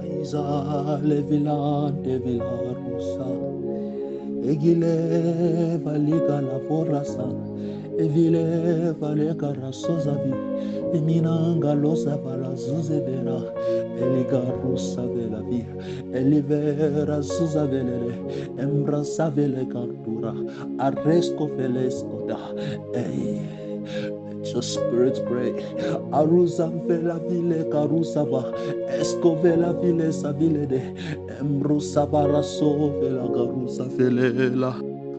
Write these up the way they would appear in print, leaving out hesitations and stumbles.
Aiza levilante vilarusa, egile valika la forasa, evile valeka rasozavi, eminanga losa vala zuzevera, eligarusa vela via, elivera zuzavelele, embrasa vele cantura, arresco velescoda, Let your spirit pray. Arusa vela vile karusava, esco vela vile savile de, embrusa baraso vela garusa velela.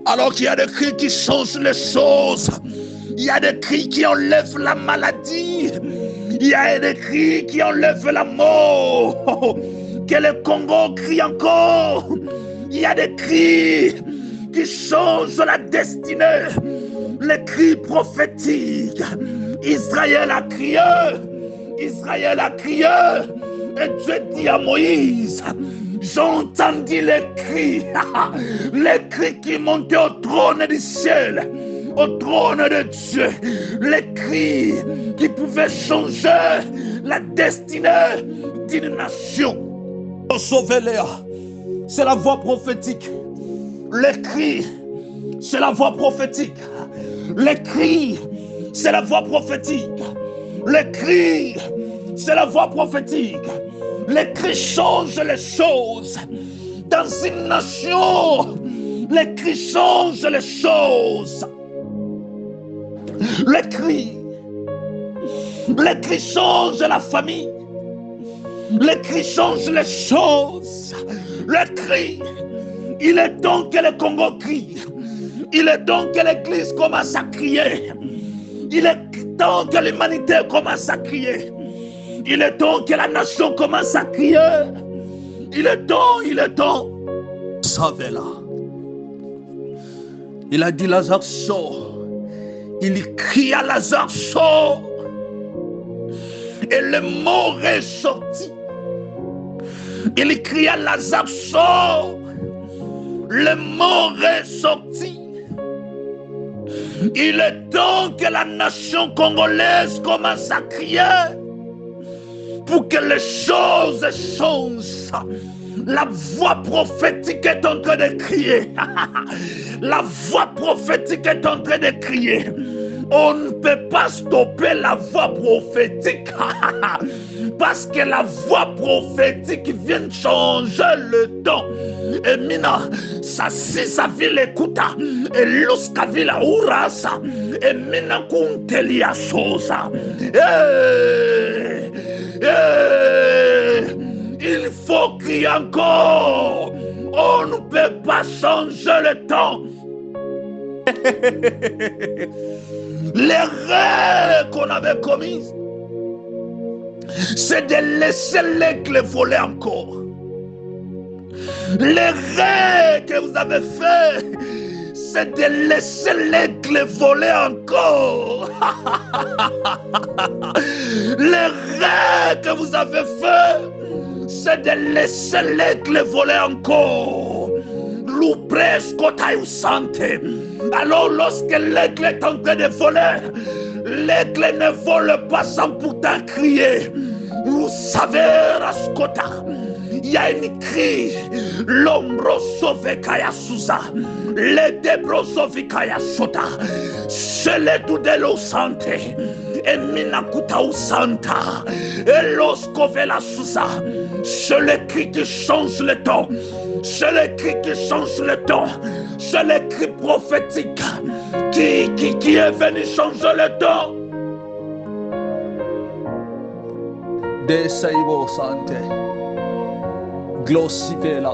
Alors qu'il y a des cris qui changent les choses, il y a des cris qui enlèvent la maladie, il y a des cris qui enlèvent la mort, que le Congo crie encore, il y a des cris qui changent la destinée, les cris prophétiques. Israël a crié, Israël a crié, et Dieu dit à Moïse, j'entendis les cris qui montaient au trône du ciel, au trône de Dieu, les cris qui pouvaient changer la destinée d'une nation. Sauver-les, c'est la voix prophétique. Les cris, c'est la voix prophétique. Les cris, c'est la voix prophétique. Les cris, c'est la voix prophétique. Les cris changent les choses. Dans une nation, les cris changent les choses. Les cris changent la famille. Les cris changent les choses. Les cris, il est temps que le Congo crie. Il est temps que l'Église commence à crier. Il est temps que l'humanité commence à crier. Il est temps que la nation commence à crier. Il est temps. Savez-la. Il a dit Lazare sort. Il crie à Lazare sort. Et le mort est sorti. Il crie à Lazare sort. Le mort est sorti. Il est temps que la nation congolaise commence à crier pour que les choses changent. La voix prophétique est en train de crier. La voix prophétique est en train de crier. On ne peut pas stopper la voix prophétique. Parce que la voix prophétique vient changer le temps. Et mina, sa ville écouta. Et lorsque ville urasa. Et mina kuntelia sosa. Il faut crier encore. On ne peut pas changer le temps. L'erreur qu'on avait commise, c'est de laisser l'aigle voler encore. L'erreur que vous avez fait, c'est de laisser l'aigle voler encore. L'erreur que vous avez fait, c'est de laisser l'aigle voler encore. L'oupresco taïusante. Alors lorsque l'aigle est en train de voler, l'aigle ne vole pas sans pourtant crier. Vous savez, Rascota, il y a une cri. L'ombro sauve Kaya Souza, le debro sauve Kaya Sota, c'est le doudelo santé, et Minakuta ou Santa, et l'oscovela Souza, c'est le cri qui change le temps. C'est le cri qui change le temps. C'est le cri prophétique qui est venu changer le temps. Desaibo Sante, Glossivela,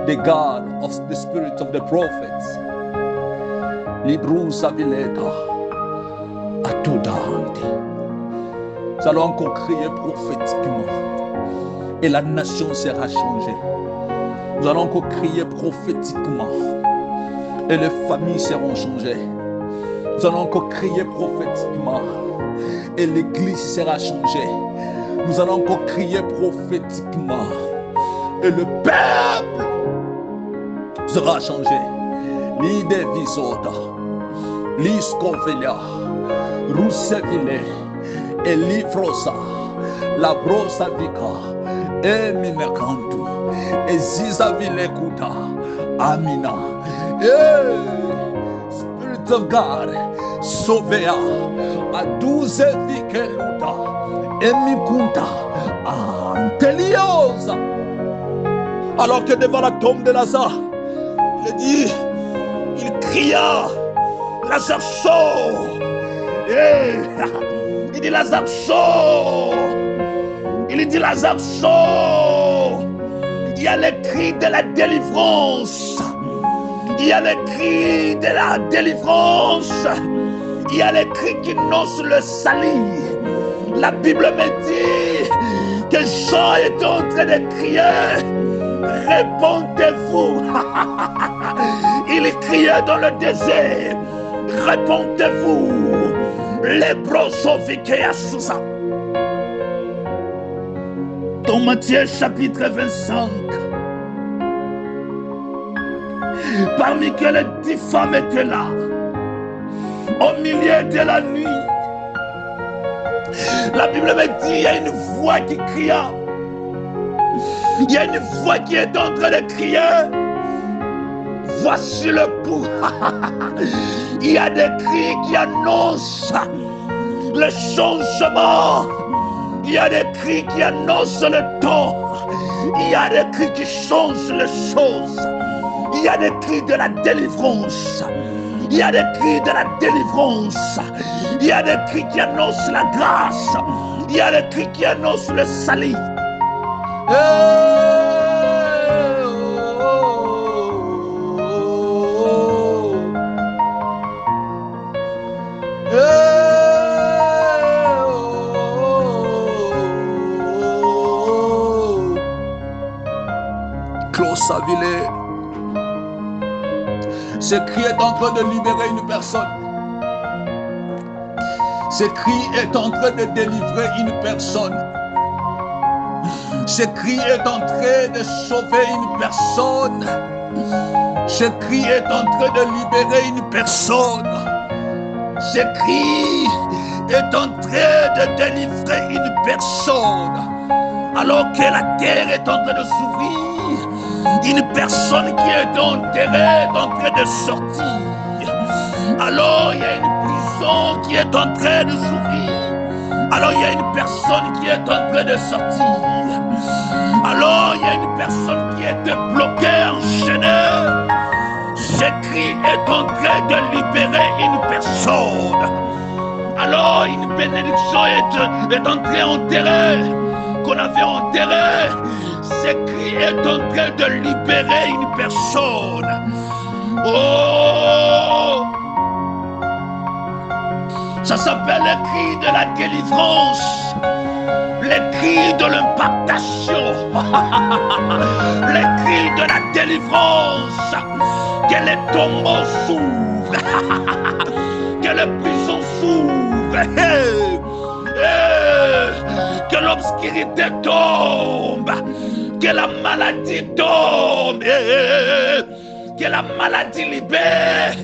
the God of the spirit of the prophets, Librusa Vileta, Atudante. Nous allons encore crier prophétiquement. Et la nation sera changée. Nous allons encore crier prophétiquement. Et les familles seront changées. Nous allons encore crier prophétiquement. Et l'église sera changée. Nous allons encore crier prophétiquement. Et le peuple sera changé. L'idée visota. L'iscovelia. Rusevile, Elifrosa, La Brosa Vika, Eminekantu, Eziza Vilekuta, Amina. Hey, Spirit of God, Sovea, Aduze Vikeluta, Emikunta, Anteliosa. Alors que devant la tombe de Lazare, il dit, il cria, Lazare sort. Hey. Il dit Lazare sort. Il dit Lazare sort. Il y a les cris de la délivrance. Il y a les cris de la délivrance. Il y a les cris qui annoncent le salut. La Bible me dit que Jean est en train de crier. Répondez-vous. Il criait dans le désert. Répondez-vous. Les brosoviqués à Sousa. Dans Matthieu chapitre 25. Parmi que les 10 femmes étaient là. Au milieu de la nuit. La Bible me dit il y a une voix qui cria. Il y a une voix qui est en train de crier. Voici le pouls. Il y a des cris qui annoncent le changement. Il y a des cris qui annoncent le temps. Il y a des cris qui changent les choses. Il y a des cris de la délivrance. Il y a des cris de la délivrance. Il y a des cris qui annoncent la grâce. Il y a des cris qui annoncent le salut. Closaville. Ce cri est en train de libérer une personne. Ce cri est en train de délivrer une personne. Ce cri est en train de sauver une personne. Ce cri est en train de libérer une personne. Ce cri est en train de délivrer une personne. Alors que la terre est en train de s'ouvrir, une personne qui est enterrée est en train de sortir. Alors il y a une prison qui est en train de s'ouvrir. Alors il y a une personne qui est en train de sortir. Alors il y a une personne qui est bloquée, enchaînée. Ce cri est en train de libérer une personne. Alors une bénédiction est entrée enterrée, qu'on avait enterrée. Ce cri est en train de libérer une personne. Oh! Ça s'appelle le cri de la délivrance. Le cri de l'impactation. Le cri de la délivrance. Que les tombeaux s'ouvrent. Que les prisons s'ouvrent. Que l'obscurité tombe. Que la maladie tombe. Que la maladie libère.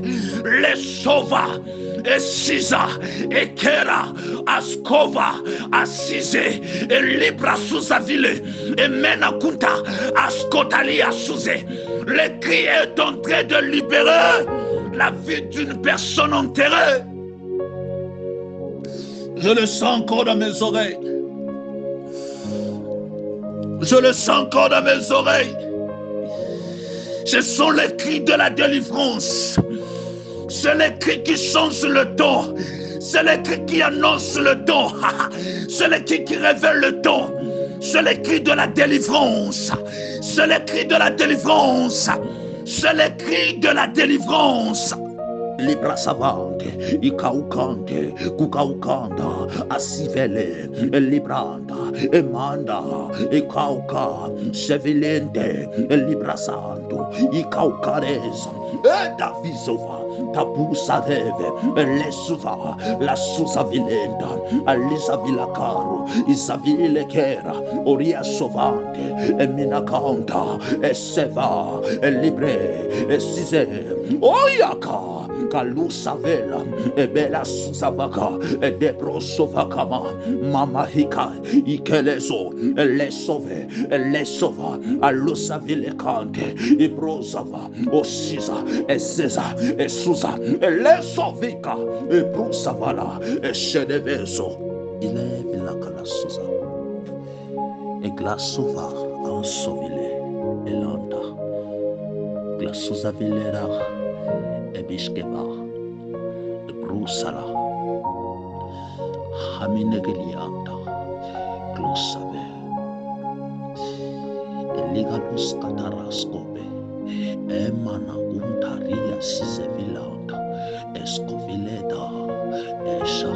Les sauva. Et Sisa, et Kera, Askova, Assise, et Libra Sousaville, et Menakunta, Askotali Assouze. Le cri est en train de libérer la vie d'une personne enterrée. Je le sens encore dans mes oreilles. Je le sens encore dans mes oreilles. Ce sont les cris de la délivrance. C'est les cris qui changent le temps. C'est les cris qui annoncent le temps. C'est les cris qui révèlent le temps. C'est les cris de la délivrance. C'est les cris de la délivrance. C'est les cris de la délivrance. Libra savante, ikaukante, kukaukanda, asivele, libranda, emanda, ikauka, sevilente, libra santo, ikaukareza, edavizova, tabusa deve, lesuva, la susa vilenda, alisa vilacaro, isavile kera, oria sovante, eminakanta, eseva, libre, esise, oyaka. Kalusavela, Ebela Susavaka, Edebrosovakama, Mama Hika, Ikeleso, Elesove, Elesova, Alusavile Kante, Ibrosava, Osiza, Eseza, Esuza, Elesovika, Ebrusavala, Eshedeveso, Ilevila Kalasuza, Eglasova, Ansovile, Elanda, Glasuza Vilera, Ebishkeba, Brusala, Haminegelianda, Glosave, Eligalus Cataraskobe, Emana Untaria Sisevilanda, Escovileda, Esha,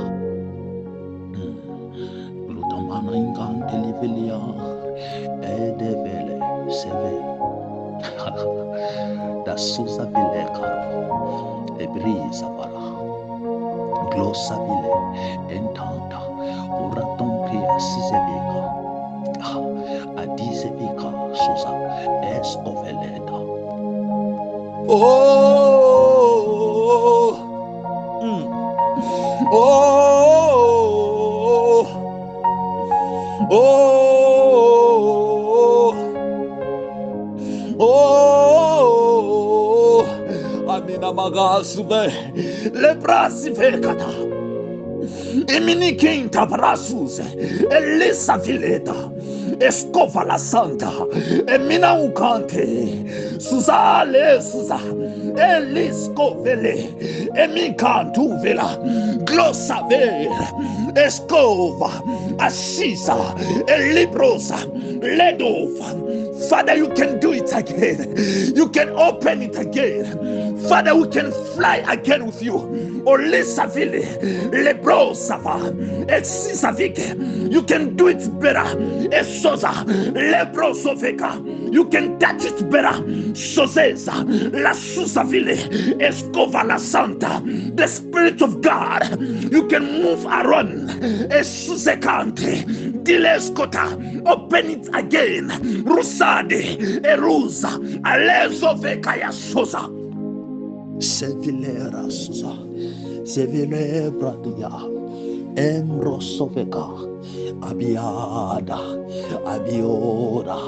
Glutamana Ingante Livelia, Edevele, Seve, da Susa Villecaro, Ebrisa Vala, Glossa Ville, Entanta, Uraton Pria Sisevica, Adisevica, Susa, Escoveleta. Oh, oh, oh, oh, Amina Magasube, Lebrasi Vekata, Emini Quinta Brasus, Elisa Vileta, Escova la Santa, Emina Ucante, Susale Susa, Eliscovele, Emicantuvela, Glossave, Escova, Assisa, Elibrosa, Ledova. Father, you can do it again. You can open it again. Father, we can fly again with you. Olisavile, Lebrosava, Exisavike. You can do it better. Esoza, Lebrosoveka. You can touch it better. Sozeza, La Susavile, Escova la Santa. The Spirit of God. You can move around. Esuzekante, Dileskota. Open it again. Rusade, Eruza, Alezoveka ya Soza. Sevilera Suza, Sevile Bradia, Emrosoveka, Abiada, Abiora,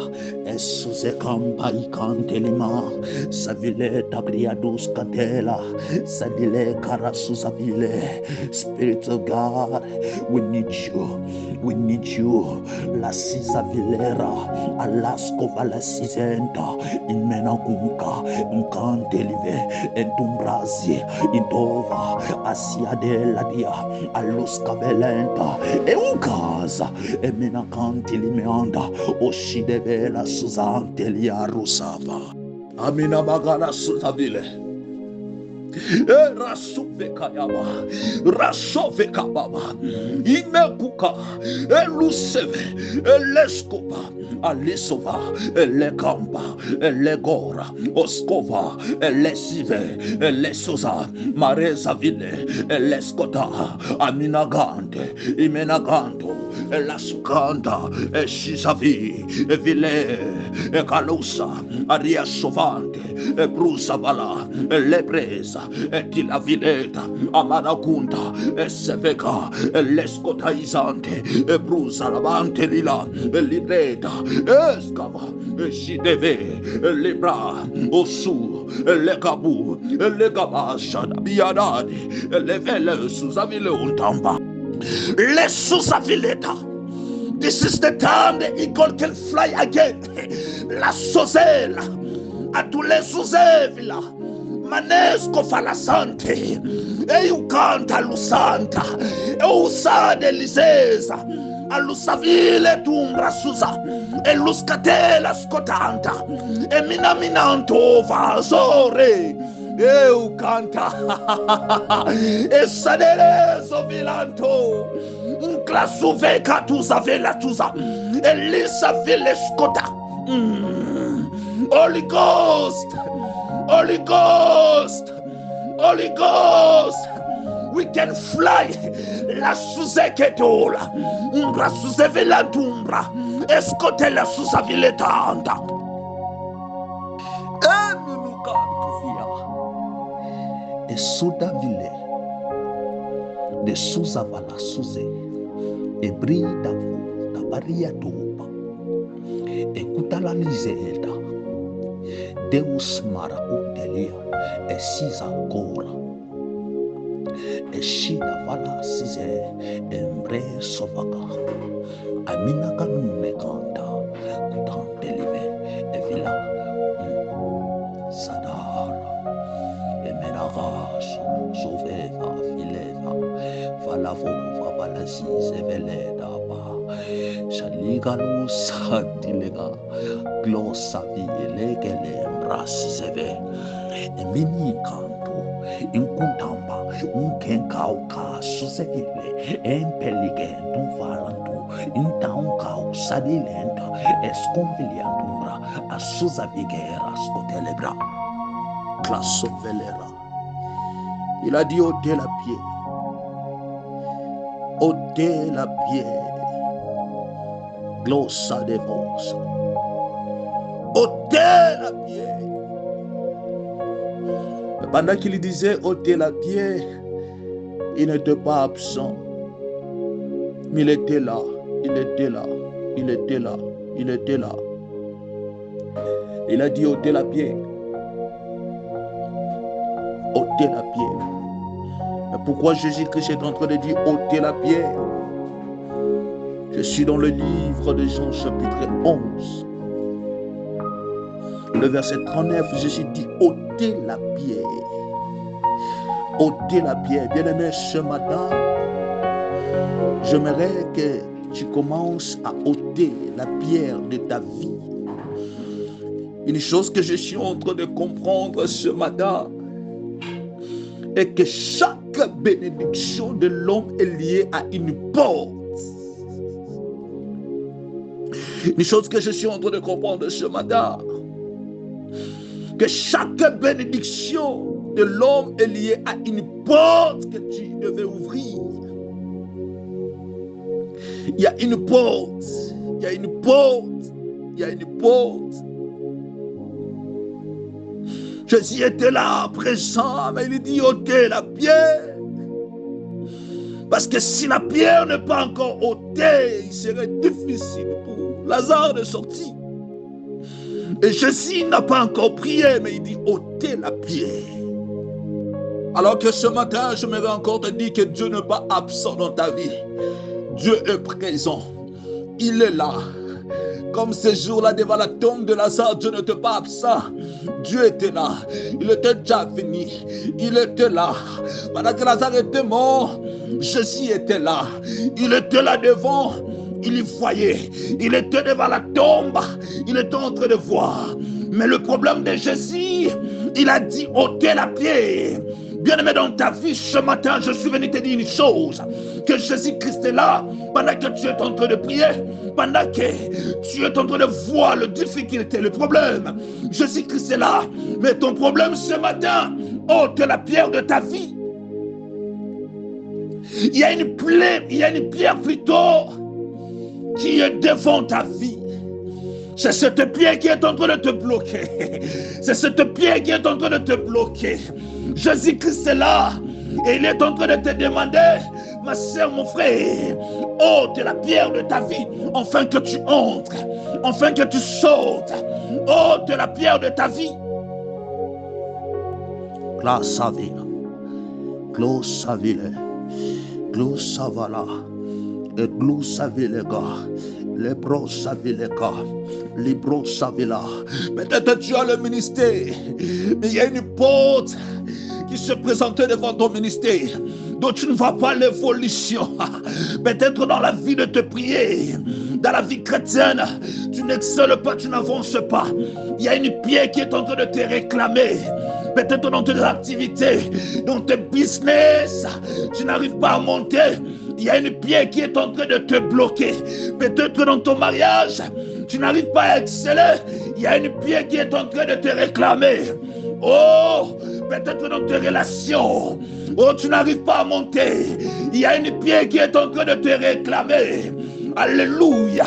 Esuse Campa Icantelima, Savile Tabriadus Catela, Sadile Carasusavile. Spirit of God, we need you. We need you. La Sisa Vilera, Alasco Valasizenta, Imenagunka, Incantelive, Entumbrazi, Indova, Asia de Ladia, Alusca Velenta, Eukaza, Emenacantilimeanda, Oshidevela Suzantelia Rusava, Amina Magala Suzavile. Rasuvekayaba, Rasovekababa, Imebuka, Eluseve, Eleskoba, Alisova, Elekamba, Elegora, Oskova, Elesive, Elesosa, Marezavile, Eleskota, Aminagante, Imenagando, Elasukanda, Eshisavi, Evile, Ekalusa, Aria Sovante, Ebrusavala, Lepresa, Etila Vileta, Amanagunta, Eseveka, Lescotaizante, Ebrusa Lavante Lila, Libreta, Escava, Shideve, Libra, Osu, Legabu, Legabasha, Biadadi, Levele, Susavile Untamba, Lesusavileta. This is the time the eagle can fly again. La Sozela, Atule Suzevila, Manesco Falasante, Eucanta Lusanta, Eusade Liseza, Alusavile Tumbra Suza, Eluscatela Scotanta, Eminaminanto Vasore. Eu canta Esadele Sovilanto Clasuve Catuza Vela Tuza Elisa Vilescota. Holy Ghost, Holy Ghost, Holy Ghost, we can fly. La Suzeketola Umbra Suzevela Tumbra Escotela Susaviletanda Emilucantuvia Esudavile, de Suzavala Suze, Ebrida Tabaria Toba, Ekutala Lizelda, Deus Mara Utelia, Esisa Gora, Eshida Vala Size, Embre Sovaka, Amina Kanune Kanta, Kutantelive, Evila, Sadara, Emenara, Soveva, Fileva, Falavova, Valasize, Veleda, Shaligalu Santilega, Glossa Vilegele, Brasizeve, Emini Canto, Incuntamba, Unkenkauka, Susevile, Empeligentum Varantu, Intancau, Sadilenta, Esconviliantura, Asusa Viguera, Scotelebra, Classo Velera. Il a dit ôtez la pierre, ôtez la pierre. Glossa de vos. Ôtez la pierre. Pendant qu'il disait ôtez la pierre, il n'était pas absent. Mais il était là. Il était là. Il était là. Il était là. Il a dit ôtez la pierre. Ôtez la pierre. Mais pourquoi Jésus-Christ est en train de dire ôtez la pierre? Je suis dans le livre de Jean chapitre 11. Le verset 39, Jésus dit ôtez la pierre. Ôtez la pierre. Bien-aimé, ce matin, j'aimerais que tu commences à ôter la pierre de ta vie. Une chose que je suis en train de comprendre ce matin est que chaque bénédiction de l'homme est liée à une porte. Une chose que je suis en train de comprendre ce matin, que chaque bénédiction de l'homme est liée à une porte que tu devais ouvrir. Il y a une porte, il y a une porte, il y a une porte. Jésus était là, présent, mais il dit ôtez la pierre. Parce que si la pierre n'est pas encore ôtée, il serait difficile pour Lazare de sortir. Et Jésus n'a pas encore prié, mais il dit ôtez la pierre. Alors que ce matin, je m'aimerais encore te dire que Dieu n'est pas absent dans ta vie. Dieu est présent. Il est là. Comme ce jour-là devant la tombe de Lazare, Dieu n'était pas absent. Dieu était là. Il était déjà venu. Il était là. Pendant que Lazare était mort, Jésus était là. Il était là devant. Il y voyait. Il était devant la tombe. Il était en train de voir. Mais le problème de Jésus, il a dit ôtez la pierre. Bien-aimé, dans ta vie, ce matin, je suis venu te dire une chose. Que Jésus-Christ est là pendant que tu es en train de prier. Pendant que tu es en train de voir le difficulté, le problème. Jésus-Christ est là. Mais ton problème ce matin, ôte la pierre de ta vie. Il y a une pierre plutôt qui est devant ta vie. C'est cette pierre qui est en train de te bloquer. C'est cette pierre qui est en train de te bloquer. Jésus-Christ est là et il est en train de te demander, ma soeur, mon frère, ôte la pierre de ta vie, afin que tu entres, afin que tu sautes. Ôte la pierre de ta vie. Glasavila, Glosavile, Glosavala, et Glosavilega. Libro Savilega, Libro Savila. Peut-être tu as le ministère, mais il y a une porte qui se présentait devant ton ministère, dont tu ne vois pas l'évolution. Peut-être dans la vie de te prier, dans la vie chrétienne, tu n'excelles pas, tu n'avances pas. Il y a une pierre qui est en train de te réclamer. Peut-être dans tes activités, dans tes business, tu n'arrives pas à monter. Il y a une pierre qui est en train de te bloquer. Peut-être dans ton mariage, tu n'arrives pas à exceller. Il y a une pierre qui est en train de te réclamer. Oh, peut-être dans tes relations. Oh, tu n'arrives pas à monter. Il y a une pierre qui est en train de te réclamer. Alléluia.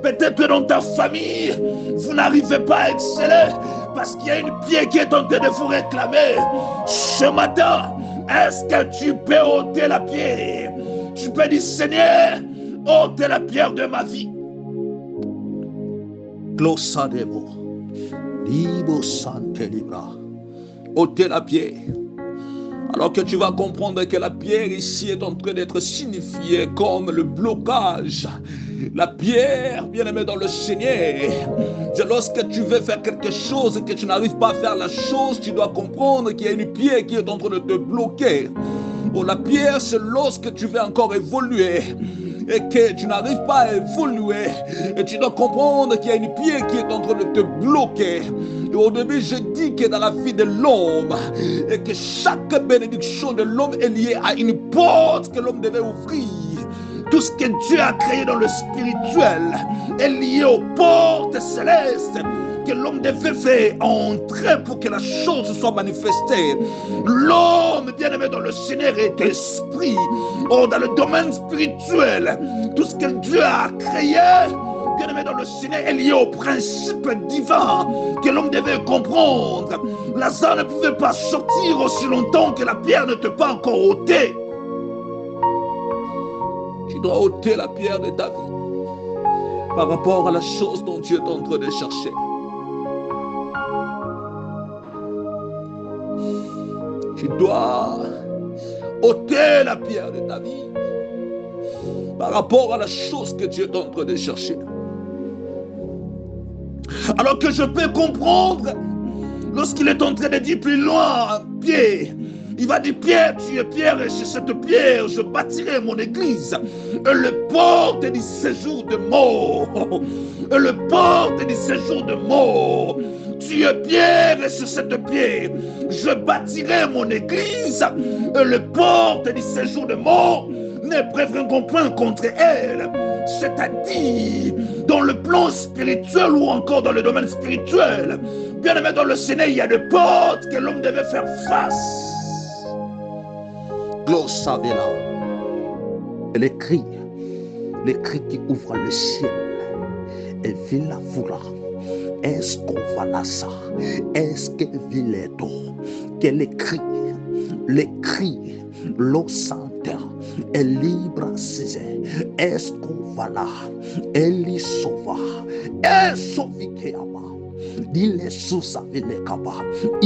Peut-être dans ta famille, vous n'arrivez pas à exceller. parce qu'il y a une pierre qui est en train de vous réclamer. Ce matin, est-ce que tu peux ôter la pierre? Tu peux dire, Seigneur, ôte la pierre de ma vie. Glossademo, libo sante libra. Ôtez la pierre. Alors que tu vas comprendre que la pierre ici est en train d'être signifiée comme le blocage. La pierre, bien-aimé dans le Seigneur, c'est lorsque tu veux faire quelque chose et que tu n'arrives pas à faire la chose, tu dois comprendre qu'il y a une pierre qui est en train de te bloquer. Bon, la pierre, c'est lorsque tu veux encore évoluer et que tu n'arrives pas à évoluer, et tu dois comprendre qu'il y a une pierre qui est en train de te bloquer. Et au début, je dis que dans la vie de l'homme, et que chaque bénédiction de l'homme est liée à une porte que l'homme devait ouvrir. Tout ce que Dieu a créé dans le spirituel est lié aux portes célestes que l'homme devait faire entrer pour que la chose soit manifestée. L'homme, bien-aimé dans le Seigneur, est esprit. Or, dans le domaine spirituel, tout ce que Dieu a créé, bien-aimé dans le Seigneur, est lié au principe divin que l'homme devait comprendre. Lazare ne pouvait pas sortir aussi longtemps que la pierre n'était pas encore ôtée. Tu dois ôter la pierre de ta vie par rapport à la chose dont tu es en train de chercher. Tu dois ôter la pierre de ta vie par rapport à la chose que tu es en train de chercher. Alors que je peux comprendre lorsqu'il est en train de dire plus loin, Pierre, il va dire, Pierre, tu es Pierre, et sur cette pierre, je bâtirai mon église. Et le porte du séjour de mort. Et le porte du séjour de mort. Tu es Pierre, et sur cette pierre, je bâtirai mon église. Et le porte du séjour de mort ne prévaudront point contre elle. C'est-à-dire, dans le plan spirituel ou encore dans le domaine spirituel, bien aimé dans le Seigneur, il y a des portes que l'homme devait faire face. Glossavela. Et les cris qui ouvrent le ciel, et villa fura. Est-ce qu'on va là ça? Est-ce que vileto? Que les cris, l'eau santa, est libre, est-ce qu'on va là? Elle y sauva, elle sauviqueama. Il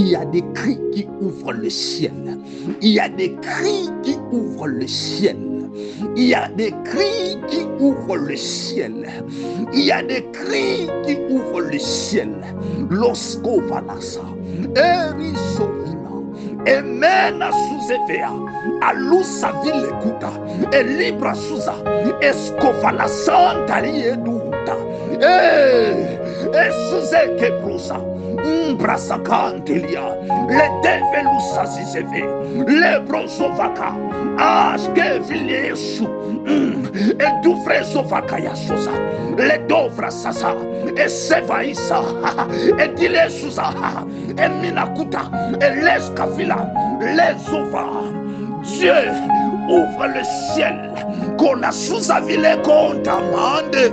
y a des cris qui ouvrent le ciel. Il y a des cris qui ouvrent le ciel. Il y a des cris qui ouvrent le ciel. Il y a des cris qui ouvrent le ciel. Lorsqu'on va là ça, et mena sous Evea, à l'ousa ville écouta, et libre souza, escovala santa lieduta, et sous Ekebrusa, brasa cantelia, les develusa zizeve, les brosovaka, ashke viliesu, et doufrezovaka yasosa, les dovra sasa, et sevaïsa, et dilesusa, et minakuta, et l'escavila, les ovas. Dieu ouvre le ciel, qu'on a sous-avilé, qu'on t'amende.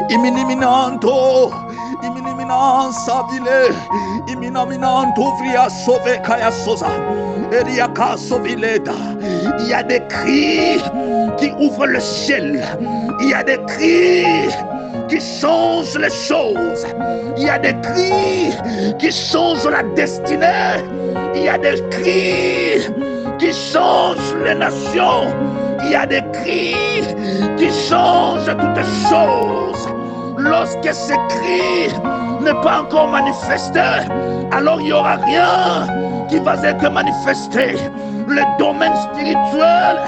Iminiminanto, sabile, iminaminanto vria sauve kaya sosa, eriaka sovileda. Il y a des cris qui ouvrent le ciel. Il y a des cris qui changent les choses. Il y a des cris qui changent la destinée. Il y a des cris qui changent les nations. Il y a des cris qui changent toutes choses. Lorsque ces cris n'est pas encore manifesté, alors il n'y aura rien qui va être manifesté. Le domaine spirituel,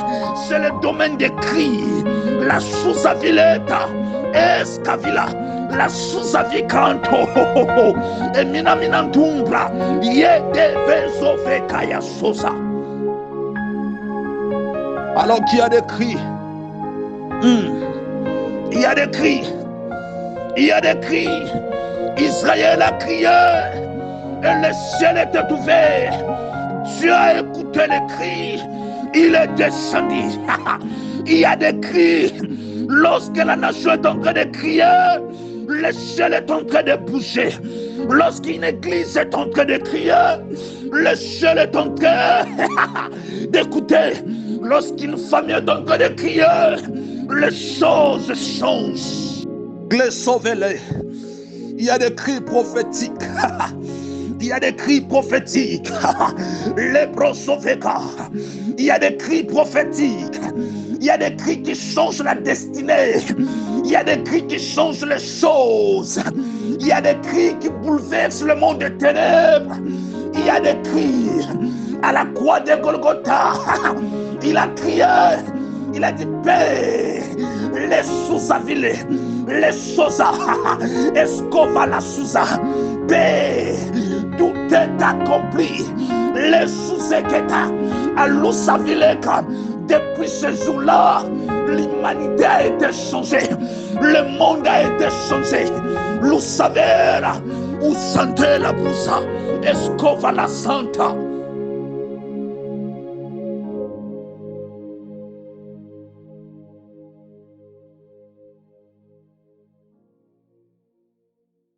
c'est le domaine des cris. La sous-avileta, escavila, la sous-avicanto, et minaminantumbra, yedevesovekaya sosa. Alors qu'il y a des cris, il y a des cris, il y a des cris. Israël a crié, et le ciel est ouvert. Dieu a écouté les cris, il est descendu. Il y a des cris. Lorsque la nation est en train de crier, le ciel est en train de bouger. Lorsqu'une église est en train de crier, le ciel est en train d'écouter. Lorsqu'une famille est en train de crier, les choses changent. Les sauvez-les. Il y a des cris prophétiques. Il y a des cris prophétiques. Les brosoveka. Il y a des cris prophétiques. Il y a des cris qui changent la destinée. Il y a des cris qui changent les choses. Il y a des cris qui bouleversent le monde des ténèbres. Il y a des cris à la croix de Golgotha. Il a crié. Il a dit, Père, les sous-avile, les sosa, escova la souza, Père, tout est accompli. Les sous-eketa, à l'osavileka, depuis ce jour-là, l'humanité a été changée, le monde a été changé. L'usavera, usante la bousa, escova la santa.